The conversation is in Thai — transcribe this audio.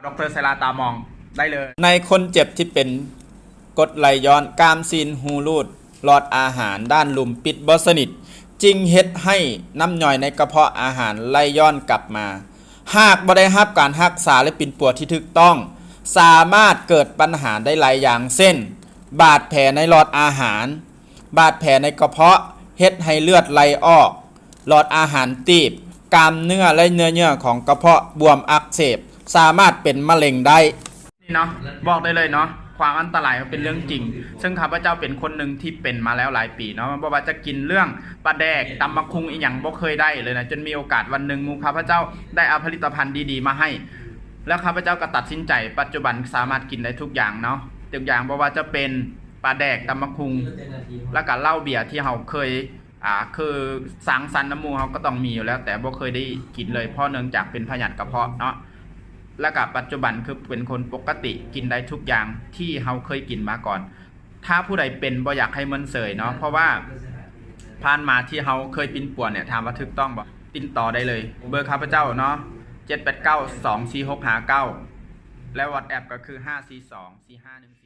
ดรไซราตามองได้เลยในคนเจ็บที่เป็นกรดไหลย้อนกามซีนหูรูดหลอดอาหารด้านลุมปิดบ่สนิทจึงเฮ็ดให้น้ำย่อยในกระเพาะอาหารไหลย้อนกลับมาหากบ่ได้รับการรักษาและปิ่นปัวที่ถูกต้องสามารถเกิดปัญหาได้หลายอย่างเช่นบาดแผลในหลอดอาหารบาดแผลในกระเพาะเฮ็ดให้เลือดไหลออกหลอดอาหารตีบกล้ามเนื้อและเนื้อเยื่อของกระเพาะบวมอักเสบสามารถเป็นมะเร็งได้นี่เนาะบอกได้เลยเนาะความอันตรายเป็นเรื่องจริงซึ่งข้าพเจ้าเป็นคนหนึ่งที่เป็นมาแล้วหลายปีเนาะบ่ว่าจะกินเรื่องปลาแดกตำมะคุงอีหยังบ่เคยได้เลยนะจนมีโอกาสวันหนึ่งมูข้าพเจ้าได้เอาผลิตภัณฑ์ดีๆมาให้แล้วข้าพเจ้าก็ตัดสินใจปัจจุบันสามารถกินได้ทุกอย่างเนาะทุกอย่างบ่ว่าจะเป็นปลาแดกตำมะคุงแล้วก็เหล้าเบียร์ที่เราเคยคือสังสรรค์น้ำมูเขาก็ต้องมีอยู่แล้วแต่บ่เคยได้กินเลยเพราะเนื่องจากเป็นพยาธิกระเพาะเนาะแล้วก็ปัจจุบันคือเป็นคนปกติกินได้ทุกอย่างที่เราเคยกินมาก่อนถ้าผู้ใดเป็นบ่อยากให้มันเสยเนาะเพราะว่าผ่านมาที่เราเคยปินป่วนเนี่ยถามว่าถูกต้องบ่ติดต่อได้เลยเบอร์ข้าพเจ้าเนาะ7892465 9และ WhatsApp ก็คือ5424514